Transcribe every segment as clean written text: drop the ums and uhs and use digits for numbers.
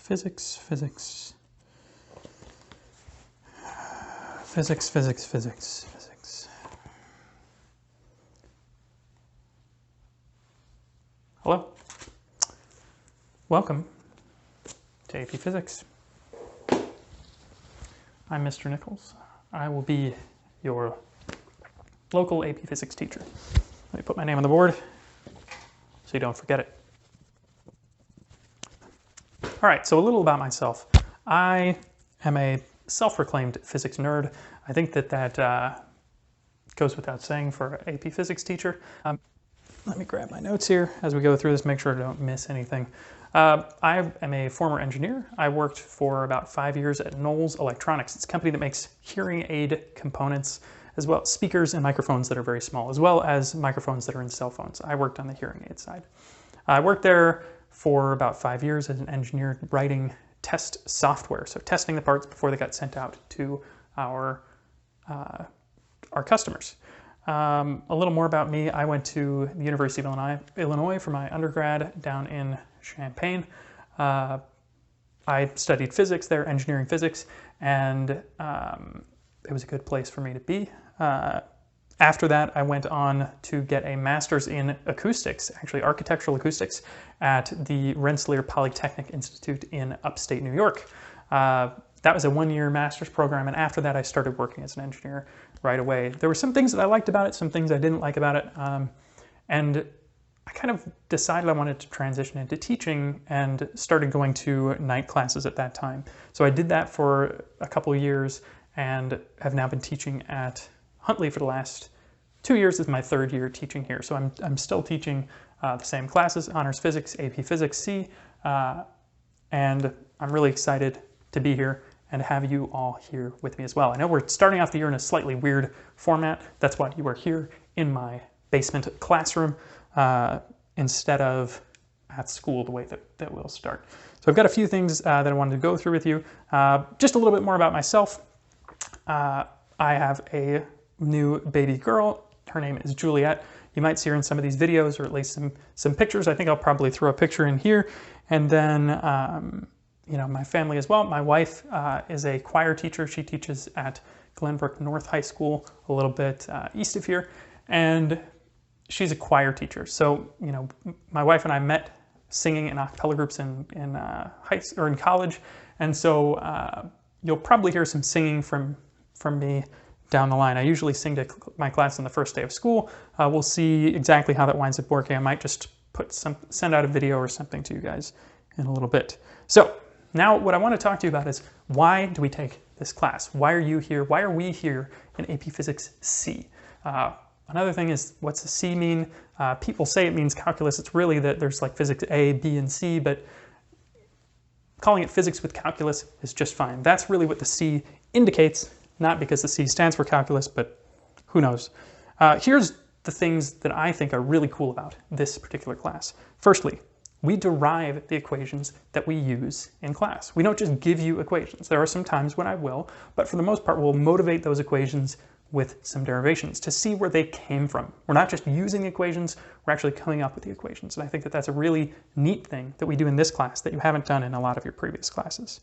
Physics, physics. Physics, physics, physics, physics. Hello. Welcome to AP Physics. I'm Mr. Nichols. I will be your local AP Physics teacher. Let me put my name on the board so you don't forget it. All right, so a little about myself. I am a self-proclaimed physics nerd. I think that goes without saying for an AP Physics teacher. Let me grab my notes here as we go through this, make sure I don't miss anything. I am a former engineer. I worked for about 5 years at Knowles Electronics. It's a company that makes hearing aid components, as well as speakers and microphones that are very small, as well as microphones that are in cell phones. I worked on the hearing aid side. I worked there for about 5 years as an engineer writing test software, so testing the parts before they got sent out to our customers. A little more about me. I went to the University of Illinois for my undergrad down in Champaign. I studied physics there, engineering physics, and it was a good place for me to be. After that, I went on to get a master's in acoustics, actually architectural acoustics, at the Rensselaer Polytechnic Institute in upstate New York. That was a one-year master's program, and after that I started working as an engineer right away. There were some things that I liked about it, some things I didn't like about it, and I kind of decided I wanted to transition into teaching and started going to night classes at that time. So I did that for a couple of years and have now been teaching at Huntley for the last 2 years. This is my third year teaching here. So I'm still teaching the same classes, Honors Physics, AP Physics C, and I'm really excited to be here and have you all here with me as well. I know we're starting off the year in a slightly weird format. That's why you are here in my basement classroom instead of at school the way that we'll start. So I've got a few things that I wanted to go through with you. Just a little bit more about myself. I have a new baby girl. Her name is Juliet. You might see her in some of these videos, or at least some pictures. I think I'll probably throw a picture in here. And then, you know, my family as well. My wife is a choir teacher. She teaches at Glenbrook North High School, a little bit east of here, and she's a choir teacher. So, you know, my wife and I met singing in a cappella groups in college, and so you'll probably hear some singing from me down the line. I usually sing to my class on the first day of school. We'll see exactly how that winds up working. I might just send out a video or something to you guys in a little bit. So now what I want to talk to you about is, why do we take this class? Why are you here? Why are we here in AP Physics C? Another thing is, what's the C mean? People say it means calculus. It's really that there's like physics A, B, and C, but calling it physics with calculus is just fine. That's really what the C indicates, not because the C stands for calculus, but who knows. Here's the things that I think are really cool about this particular class. Firstly, we derive the equations that we use in class. We don't just give you equations. There are some times when I will, but for the most part, we'll motivate those equations with some derivations to see where they came from. We're not just using the equations, we're actually coming up with the equations. And I think that that's a really neat thing that we do in this class that you haven't done in a lot of your previous classes.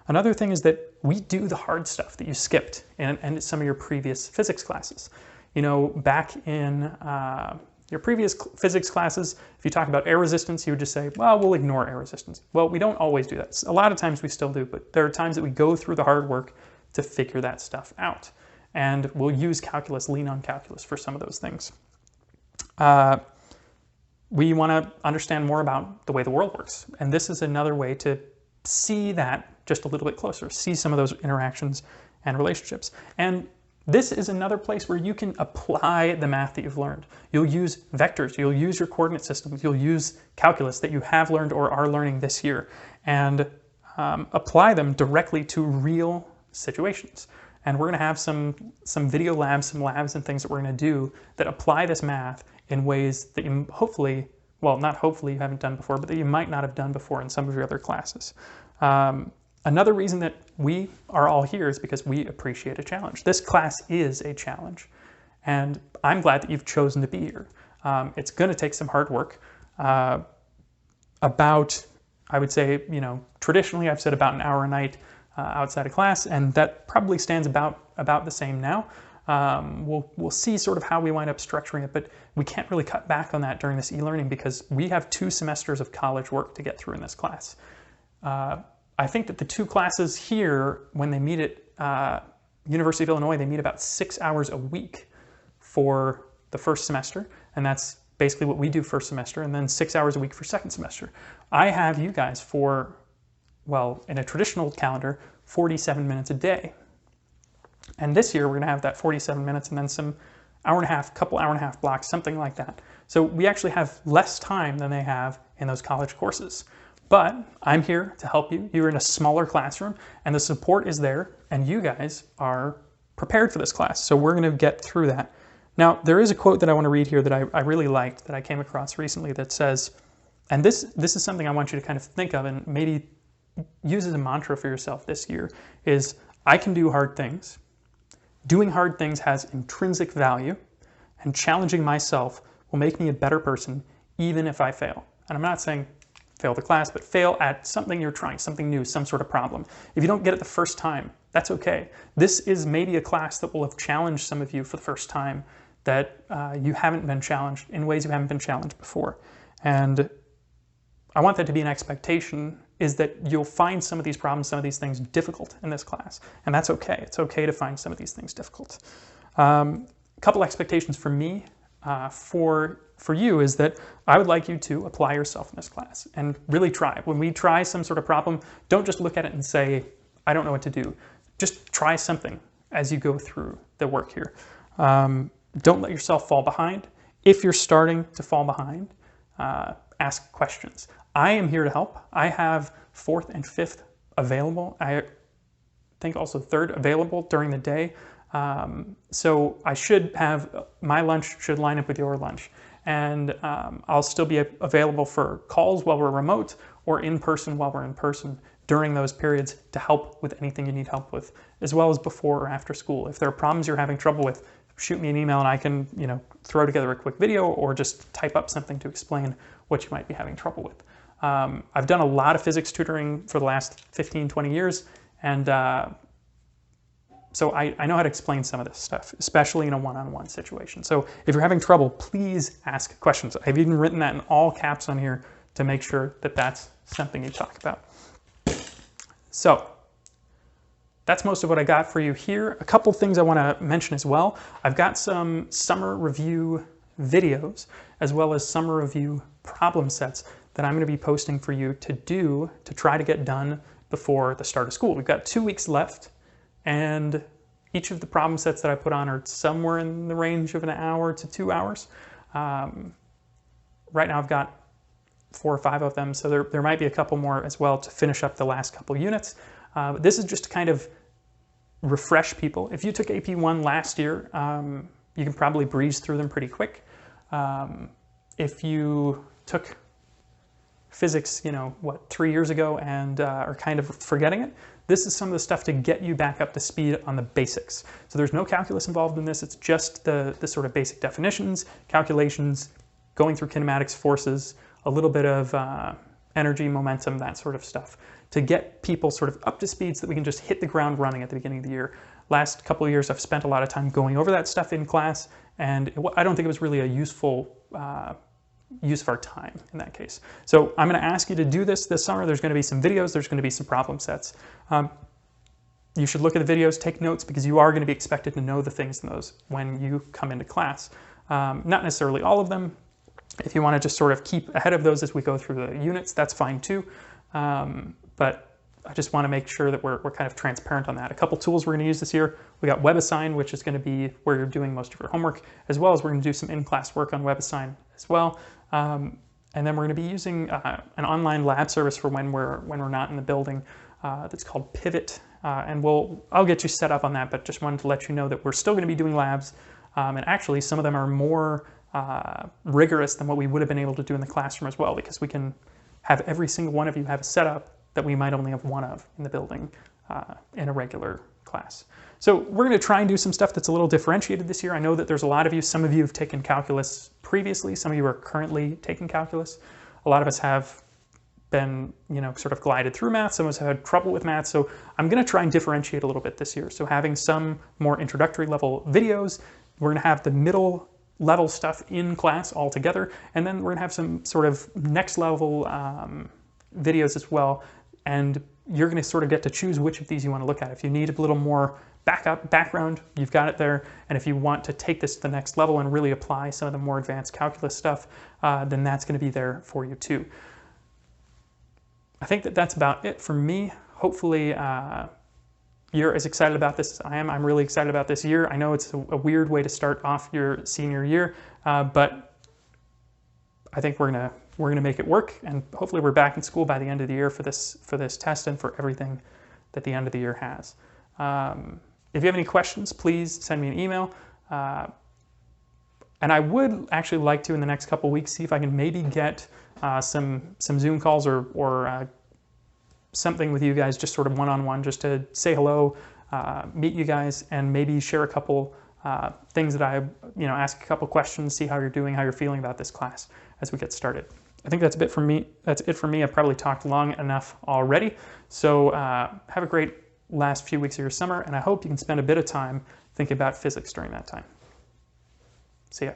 Another thing is that we do the hard stuff that you skipped in some of your previous physics classes. You know, back in your previous physics classes, if you talk about air resistance, you would just say, well, we'll ignore air resistance. Well, we don't always do that. A lot of times we still do, but there are times that we go through the hard work to figure that stuff out. And we'll use calculus, lean on calculus for some of those things. We want to understand more about the way the world works. And this is another way to see that just a little bit closer, see some of those interactions and relationships. And this is another place where you can apply the math that you've learned. You'll use vectors, you'll use your coordinate systems, you'll use calculus that you have learned or are learning this year, and apply them directly to real situations. And we're going to have some video labs, some labs and things that we're going to do that apply this math in ways that you hopefully, well, not hopefully you haven't done before, but that you might not have done before in some of your other classes. Another reason that we are all here is because we appreciate a challenge. This class is a challenge, and I'm glad that you've chosen to be here. It's going to take some hard work. I would say, you know, Traditionally, I've said about an hour a night outside of class, and that probably stands about the same now. We'll see sort of how we wind up structuring it, but we can't really cut back on that during this e-learning because we have 2 semesters of college work to get through in this class. I think that the 2 classes here, when they meet at University of Illinois, they meet about 6 hours a week for the first semester, and that's basically what we do first semester, and then 6 hours a week for second semester. I have you guys for, well, in a traditional calendar, 47 minutes a day. And this year, we're going to have that 47 minutes and then some couple hour and a half blocks, something like that. So we actually have less time than they have in those college courses. But I'm here to help you. You're in a smaller classroom, and the support is there, and you guys are prepared for this class. So we're going to get through that. Now, there is a quote that I want to read here that I really liked, that I came across recently, that says, and this is something I want you to kind of think of and maybe use as a mantra for yourself this year, is I can do hard things. Doing hard things has intrinsic value, and challenging myself will make me a better person even if I fail. And I'm not saying fail the class, but fail at something you're trying, something new, some sort of problem. If you don't get it the first time, that's okay. This is maybe a class that will have challenged some of you for the first time, that you haven't been challenged in ways you haven't been challenged before. And I want that to be an expectation, is that you'll find some of these problems, some of these things difficult in this class. And that's okay. It's okay to find some of these things difficult. A couple expectations for me, for you, is that I would like you to apply yourself in this class and really try. When we try some sort of problem, don't just look at it and say, I don't know what to do. Just try something as you go through the work here. Don't let yourself fall behind. If you're starting to fall behind, ask questions. I am here to help. I have 4th and 5th available. I think also 3rd available during the day. So I should have, my lunch should line up with your lunch. And I'll still be available for calls while we're remote, or in person while we're in person during those periods, to help with anything you need help with, as well as before or after school. If there are problems you're having trouble with, shoot me an email and I can, throw together a quick video or just type up something to explain what you might be having trouble with. I've done a lot of physics tutoring for the last 15, 20 years, and so I know how to explain some of this stuff, especially in a one-on-one situation. So if you're having trouble, please ask questions. I've even written that in all caps on here to make sure that that's something you talk about. So that's most of what I got for you here. A couple things I want to mention as well. I've got some summer review videos, as well as summer review problem sets that I'm going to be posting for you to do, to try to get done before the start of school. We've got 2 weeks left, and each of the problem sets that I put on are somewhere in the range of an hour to 2 hours. Right now I've got 4 or 5 of them, so there might be a couple more as well to finish up the last couple units. But this is just to kind of refresh people. If you took AP1 last year, you can probably breeze through them pretty quick. If you took physics, 3 years ago and are kind of forgetting it, this is some of the stuff to get you back up to speed on the basics. So there's no calculus involved in this. It's just the sort of basic definitions, calculations, going through kinematics, forces, a little bit of energy, momentum, that sort of stuff, to get people sort of up to speed so that we can just hit the ground running at the beginning of the year. Last couple of years, I've spent a lot of time going over that stuff in class, and I don't think it was really a useful use of our time in that case. So I'm going to ask you to do this summer. There's going to be some videos. There's going to be some problem sets. You should look at the videos, take notes, because you are going to be expected to know the things in those when you come into class. Not necessarily all of them. If you want to just sort of keep ahead of those as we go through the units, that's fine too. But I just want to make sure that we're kind of transparent on that. A couple tools we're going to use this year. We got WebAssign, which is going to be where you're doing most of your homework, as well as we're going to do some in-class work on WebAssign as well. And then we're going to be using an online lab service for when we're not in the building that's called Pivot. And I'll get you set up on that, but just wanted to let you know that we're still going to be doing labs. And actually, some of them are more rigorous than what we would have been able to do in the classroom as well, because we can have every single one of you have a setup that we might only have one of in the building in a regular class. So we're going to try and do some stuff that's a little differentiated this year. I know that there's a lot of you, some of you have taken calculus previously, some of you are currently taking calculus. A lot of us have been, sort of glided through math. Some of us have had trouble with math. So I'm going to try and differentiate a little bit this year. So having some more introductory level videos, we're going to have the middle level stuff in class all together. And then we're going to have some sort of next level videos as well. And you're going to sort of get to choose which of these you want to look at. If you need a little more background, you've got it there. And if you want to take this to the next level and really apply some of the more advanced calculus stuff, then that's going to be there for you too. I think that that's about it for me. Hopefully you're as excited about this as I am. I'm really excited about this year. I know it's a weird way to start off your senior year, but I think we're gonna make it work, and hopefully we're back in school by the end of the year for this test and for everything that the end of the year has. If you have any questions, please send me an email. And I would actually like to, in the next couple weeks, see if I can maybe get some Zoom calls or something with you guys, just sort of one-on-one, just to say hello, meet you guys, and maybe share a couple things that I, ask a couple questions, see how you're doing, how you're feeling about this class as we get started. I think that's it for me. I've probably talked long enough already. So have a great last few weeks of your summer, and I hope you can spend a bit of time thinking about physics during that time. See ya.